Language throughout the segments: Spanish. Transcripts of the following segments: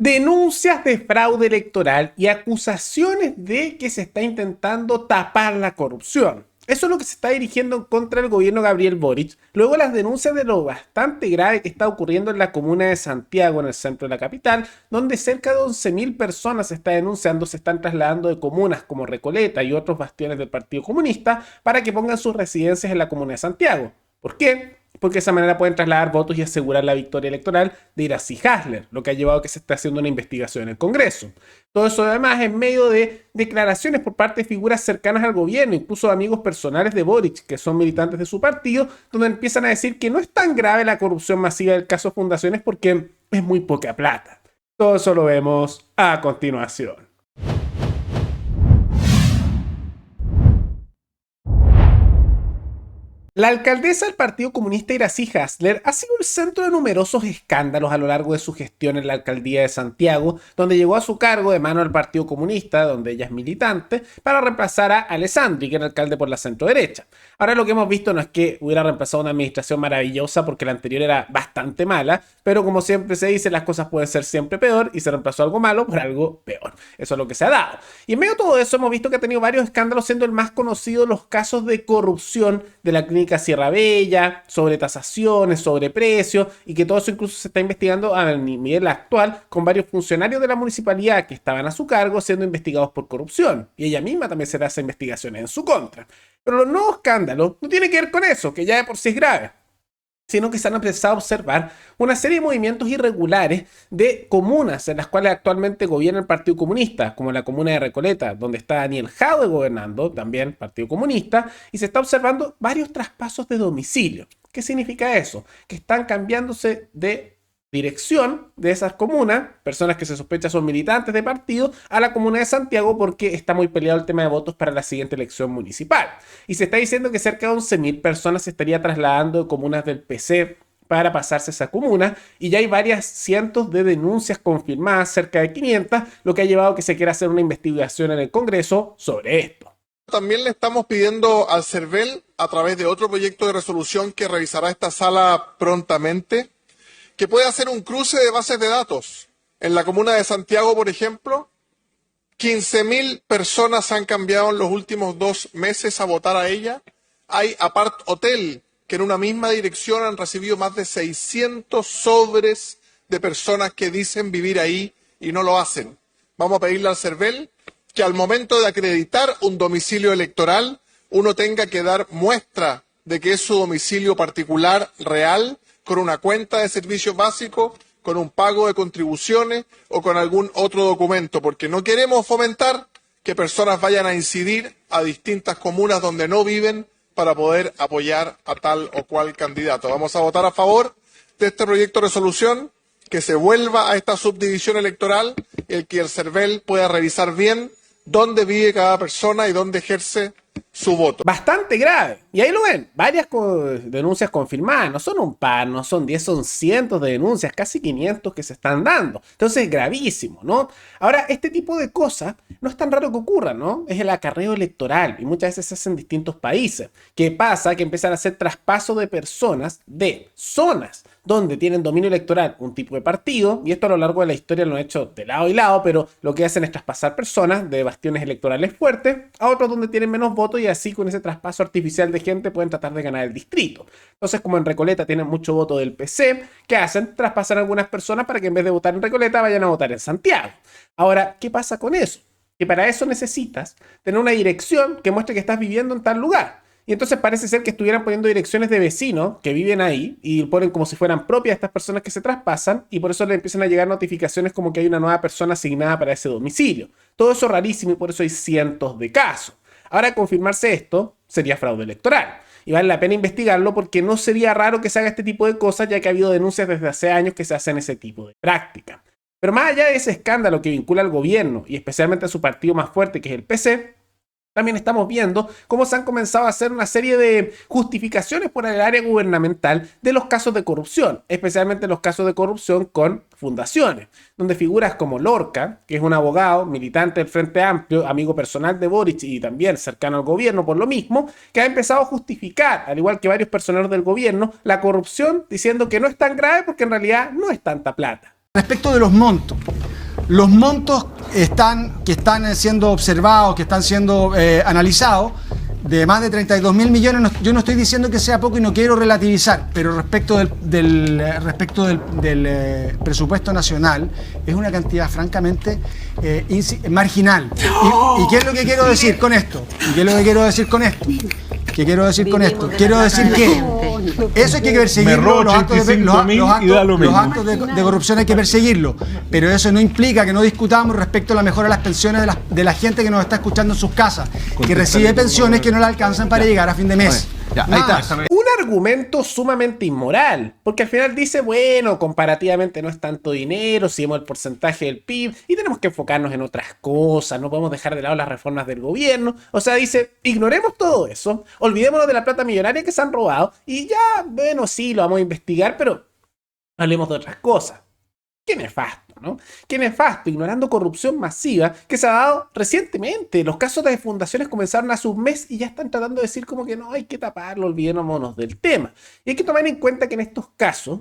Denuncias de fraude electoral y acusaciones de que se está intentando tapar la corrupción. Eso es lo que se está dirigiendo contra el gobierno Gabriel Boric, luego las denuncias de lo bastante grave que está ocurriendo en la comuna de Santiago, en el centro de la capital, donde cerca de 11.000 personas se está denunciando, se están trasladando de comunas como Recoleta y otros bastiones del Partido Comunista para que pongan sus residencias en la comuna de Santiago. ¿Por qué? Porque de esa manera pueden trasladar votos y asegurar la victoria electoral de Iracy Hasler, lo que ha llevado a que se esté haciendo una investigación en el Congreso. Todo eso además en medio de declaraciones por parte de figuras cercanas al gobierno, incluso amigos personales de Boric, que son militantes de su partido, donde empiezan a decir que no es tan grave la corrupción masiva del caso Fundaciones porque es muy poca plata. Todo eso lo vemos a continuación. La alcaldesa del Partido Comunista Iracy Hasler ha sido el centro de numerosos escándalos a lo largo de su gestión en la alcaldía de Santiago, donde llegó a su cargo de mano del Partido Comunista, donde ella es militante, para reemplazar a Alessandri, que era alcalde por la centro-derecha. Ahora lo que hemos visto no es que hubiera reemplazado una administración maravillosa porque la anterior era bastante mala, pero como siempre se dice, las cosas pueden ser siempre peor y se reemplazó algo malo por algo peor. Eso es lo que se ha dado. Y en medio de todo eso hemos visto que ha tenido varios escándalos, siendo el más conocido los casos de corrupción de la clínica Sierra Bella, sobre tasaciones, sobre precios, y que todo eso incluso se está investigando a nivel actual con varios funcionarios de la municipalidad que estaban a su cargo siendo investigados por corrupción. Y ella misma también se hace investigaciones en su contra. Pero los nuevos escándalos no tienen que ver con eso, que ya de por sí es grave, sino que se han empezado a observar una serie de movimientos irregulares de comunas en las cuales actualmente gobierna el Partido Comunista, como la comuna de Recoleta, donde está Daniel Jadwe gobernando, también Partido Comunista, y se está observando varios traspasos de domicilio. ¿Qué significa eso? Que están cambiándose de dirección de esas comunas, personas que se sospecha son militantes de partido, a la comuna de Santiago porque está muy peleado el tema de votos para la siguiente elección municipal. Y se está diciendo que cerca de 11.000 personas se estaría trasladando de comunas del PC para pasarse a esa comuna, y ya hay varias cientos de denuncias confirmadas, cerca de 500, lo que ha llevado a que se quiera hacer una investigación en el Congreso sobre esto. También le estamos pidiendo al CERVEL, a través de otro proyecto de resolución que revisará esta sala prontamente, que puede hacer un cruce de bases de datos. En la comuna de Santiago, por ejemplo, 15.000 personas han cambiado en los últimos 2 meses a votar a ella. Hay Apart Hotel, que en una misma dirección han recibido más de 600 sobres de personas que dicen vivir ahí y no lo hacen. Vamos a pedirle al CERVEL que al momento de acreditar un domicilio electoral, uno tenga que dar muestra de que es su domicilio particular real, con una cuenta de servicios básicos, con un pago de contribuciones o con algún otro documento, porque no queremos fomentar que personas vayan a incidir a distintas comunas donde no viven para poder apoyar a tal o cual candidato. Vamos a votar a favor de este proyecto de resolución, que se vuelva a esta subdivisión electoral, el que el CERVEL pueda revisar bien dónde vive cada persona y dónde ejerce su voto. Bastante grave. Y ahí lo ven, varias denuncias confirmadas. No son un par, no son 10, son cientos de denuncias, casi 500 que se están dando. Entonces es gravísimo, ¿no? Ahora, este tipo de cosas no es tan raro que ocurran, ¿no? Es el acarreo electoral y muchas veces se hace en distintos países. ¿Qué pasa? Que empiezan a hacer traspaso de personas de zonas donde tienen dominio electoral un tipo de partido, y esto a lo largo de la historia lo han hecho de lado y lado, pero lo que hacen es traspasar personas de bastiones electorales fuertes a otros donde tienen menos votos, y así con ese traspaso artificial de gente pueden tratar de ganar el distrito. Entonces, como en Recoleta tienen mucho voto del PC, ¿qué hacen? Traspasan a algunas personas para que en vez de votar en Recoleta vayan a votar en Santiago. Ahora, ¿qué pasa con eso? Que para eso necesitas tener una dirección que muestre que estás viviendo en tal lugar. Y entonces parece ser que estuvieran poniendo direcciones de vecinos que viven ahí y ponen como si fueran propias estas personas que se traspasan, y por eso le empiezan a llegar notificaciones como que hay una nueva persona asignada para ese domicilio. Todo eso rarísimo, y por eso hay cientos de casos. Ahora, confirmarse esto sería fraude electoral. Y vale la pena investigarlo porque no sería raro que se haga este tipo de cosas, ya que ha habido denuncias desde hace años que se hacen ese tipo de práctica. Pero más allá de ese escándalo que vincula al gobierno y especialmente a su partido más fuerte, que es el PC, también estamos viendo cómo se han comenzado a hacer una serie de justificaciones por el área gubernamental de los casos de corrupción, especialmente los casos de corrupción con fundaciones, donde figuras como Lorca, que es un abogado, militante del Frente Amplio, amigo personal de Boric y también cercano al gobierno por lo mismo, que ha empezado a justificar, al igual que varios personeros del gobierno, la corrupción, diciendo que no es tan grave porque en realidad no es tanta plata. Respecto de los montos que están siendo observados, que están siendo analizados, de más de 32.000 millones, yo no estoy diciendo que sea poco y no quiero relativizar, pero respecto del presupuesto nacional, es una cantidad francamente marginal. ¿Y qué es lo que quiero decir con esto? Quiero decir que eso hay que perseguirlo, los actos de corrupción hay que perseguirlo, pero eso no implica que no discutamos respecto a la mejora de las pensiones de la gente que nos está escuchando en sus casas, que recibe pensiones que no le alcanzan para llegar a fin de mes. Ya, ahí está. Un argumento sumamente inmoral, porque al final dice, bueno, comparativamente no es tanto dinero, si vemos el porcentaje del PIB y tenemos que enfocarnos en otras cosas, no podemos dejar de lado las reformas del gobierno. O sea, dice, ignoremos todo eso, olvidémonos de la plata millonaria que se han robado y ya, bueno, sí, lo vamos a investigar, pero hablemos de otras cosas. Qué nefasto, ¿no? Qué nefasto, ignorando corrupción masiva que se ha dado recientemente. Los casos de fundaciones comenzaron hace un mes y ya están tratando de decir como que no, hay que taparlo, olvidémonos del tema. Y hay que tomar en cuenta que en estos casos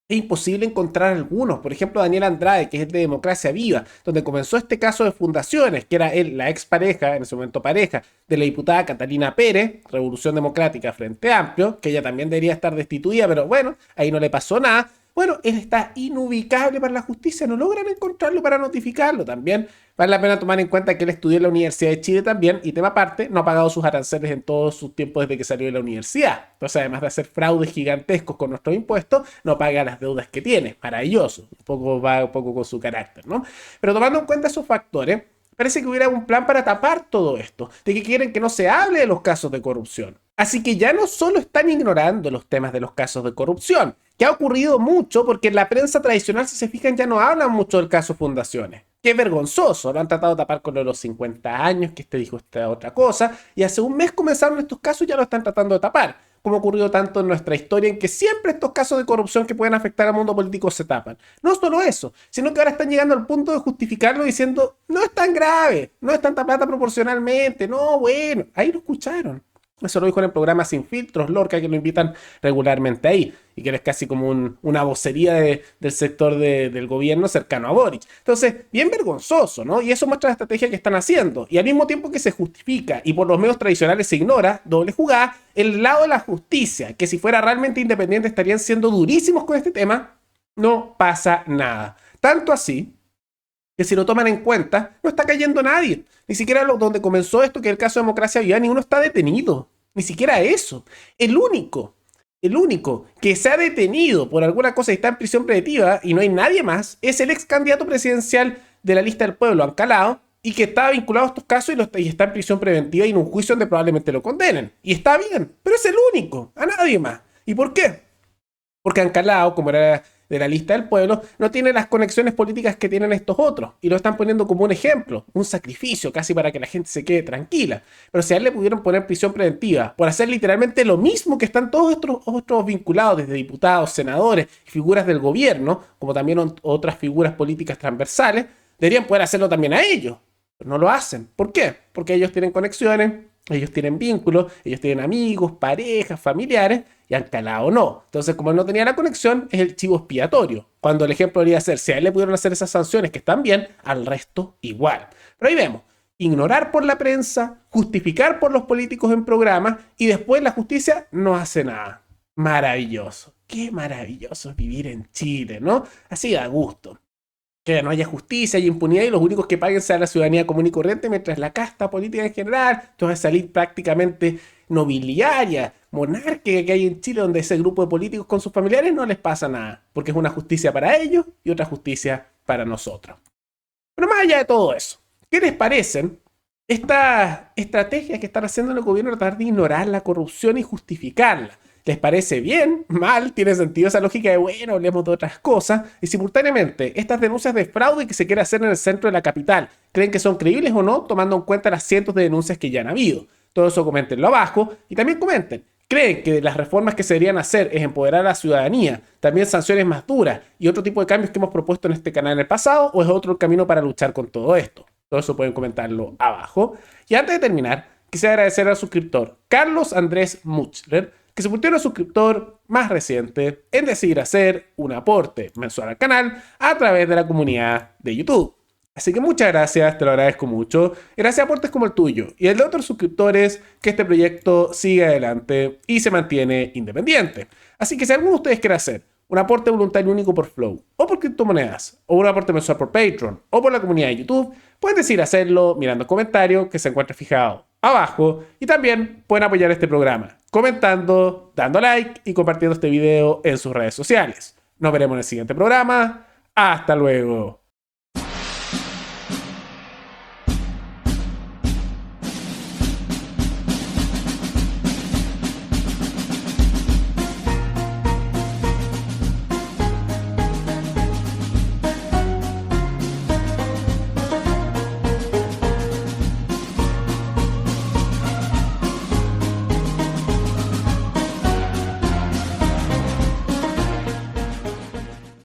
es imposible encontrar algunos. Por ejemplo, Daniel Andrade, que es de Democracia Viva, donde comenzó este caso de fundaciones, que era él, la expareja, en ese momento pareja, de la diputada Catalina Pérez, Revolución Democrática Frente Amplio, que ella también debería estar destituida, pero bueno, ahí no le pasó nada. Bueno, él está inubicable para la justicia, no logran encontrarlo para notificarlo. También vale la pena tomar en cuenta que él estudió en la Universidad de Chile también y tema aparte, no ha pagado sus aranceles en todos sus tiempos desde que salió de la universidad. Entonces, además de hacer fraudes gigantescos con nuestros impuestos, no paga las deudas que tiene. Maravilloso, va un poco con su carácter, ¿no? Pero tomando en cuenta esos factores, parece que hubiera un plan para tapar todo esto, de que quieren que no se hable de los casos de corrupción. Así que ya no solo están ignorando los temas de los casos de corrupción, que ha ocurrido mucho porque en la prensa tradicional, si se fijan, ya no hablan mucho del caso Fundaciones. Que es vergonzoso, lo han tratado de tapar con lo de los 50 años, que este dijo esta otra cosa, y hace un mes comenzaron estos casos y ya lo están tratando de tapar, como ha ocurrido tanto en nuestra historia, en que siempre estos casos de corrupción que pueden afectar al mundo político se tapan. No solo eso, sino que ahora están llegando al punto de justificarlo diciendo, no es tan grave, no es tanta plata proporcionalmente, no, bueno, ahí lo escucharon. Eso lo dijo en el programa Sin Filtros, Lorca, que lo invitan regularmente ahí, y que es casi como una vocería del sector del gobierno cercano a Boric. Entonces, bien vergonzoso, ¿no? Y eso muestra la estrategia que están haciendo. Y al mismo tiempo que se justifica y por los medios tradicionales se ignora, doble jugada, el lado de la justicia, que si fuera realmente independiente estarían siendo durísimos con este tema, no pasa nada. Tanto así que si lo toman en cuenta, no está cayendo nadie. Ni siquiera donde comenzó esto, que es el caso de Democracia Viva, ninguno está detenido. Ni siquiera eso. El único que se ha detenido por alguna cosa y está en prisión preventiva, y no hay nadie más, es el ex candidato presidencial de la lista del pueblo, Ancalao, y que está vinculado a estos casos y está en prisión preventiva y en un juicio donde probablemente lo condenen. Y está bien, pero es el único, a nadie más. ¿Y por qué? Porque Ancalao, como era de la lista del pueblo, no tiene las conexiones políticas que tienen estos otros. Y lo están poniendo como un ejemplo, un sacrificio casi para que la gente se quede tranquila. Pero si a él le pudieron poner prisión preventiva por hacer literalmente lo mismo que están todos estos otros vinculados, desde diputados, senadores, figuras del gobierno, como también otras figuras políticas transversales, deberían poder hacerlo también a ellos. Pero no lo hacen. ¿Por qué? Porque ellos tienen conexiones, ellos tienen vínculos, ellos tienen amigos, parejas, familiares, y Ancalao no. Entonces, como él no tenía la conexión, es el chivo expiatorio. Cuando el ejemplo debería ser, si a él le pudieron hacer esas sanciones que están bien, al resto igual. Pero ahí vemos, ignorar por la prensa, justificar por los políticos en programas, y después la justicia no hace nada. Maravilloso. Qué maravilloso es vivir en Chile, ¿no? Así da gusto. Que no haya justicia y impunidad y los únicos que paguen sea la ciudadanía común y corriente, mientras la casta política en general, entonces salir prácticamente nobiliaria, monárquica que hay en Chile, donde ese grupo de políticos con sus familiares no les pasa nada, porque es una justicia para ellos y otra justicia para nosotros. Pero más allá de todo eso, ¿qué les parecen estas estrategias que están haciendo el gobierno de tratar de ignorar la corrupción y justificarla? ¿Les parece bien? ¿Mal? ¿Tiene sentido esa lógica de, bueno, hablemos de otras cosas? Y simultáneamente, estas denuncias de fraude que se quiere hacer en el centro de la capital, ¿creen que son creíbles o no, tomando en cuenta las cientos de denuncias que ya han habido? Todo eso coméntenlo abajo y también comenten. ¿Creen que las reformas que se deberían hacer es empoderar a la ciudadanía, también sanciones más duras y otro tipo de cambios que hemos propuesto en este canal en el pasado, o es otro el camino para luchar con todo esto? Todo eso pueden comentarlo abajo. Y antes de terminar, quisiera agradecer al suscriptor Carlos Andrés Muchler, que se convirtió en el suscriptor más reciente en decidir hacer un aporte mensual al canal a través de la comunidad de YouTube. Así que muchas gracias, te lo agradezco mucho. Gracias a aportes como el tuyo y el de otros suscriptores, que este proyecto sigue adelante y se mantiene independiente. Así que si alguno de ustedes quiere hacer un aporte voluntario único por Flow, o por criptomonedas, o un aporte mensual por Patreon, o por la comunidad de YouTube, pueden decidir hacerlo mirando el comentario que se encuentra fijado abajo. Y también pueden apoyar este programa comentando, dando like y compartiendo este video en sus redes sociales. Nos veremos en el siguiente programa. Hasta luego.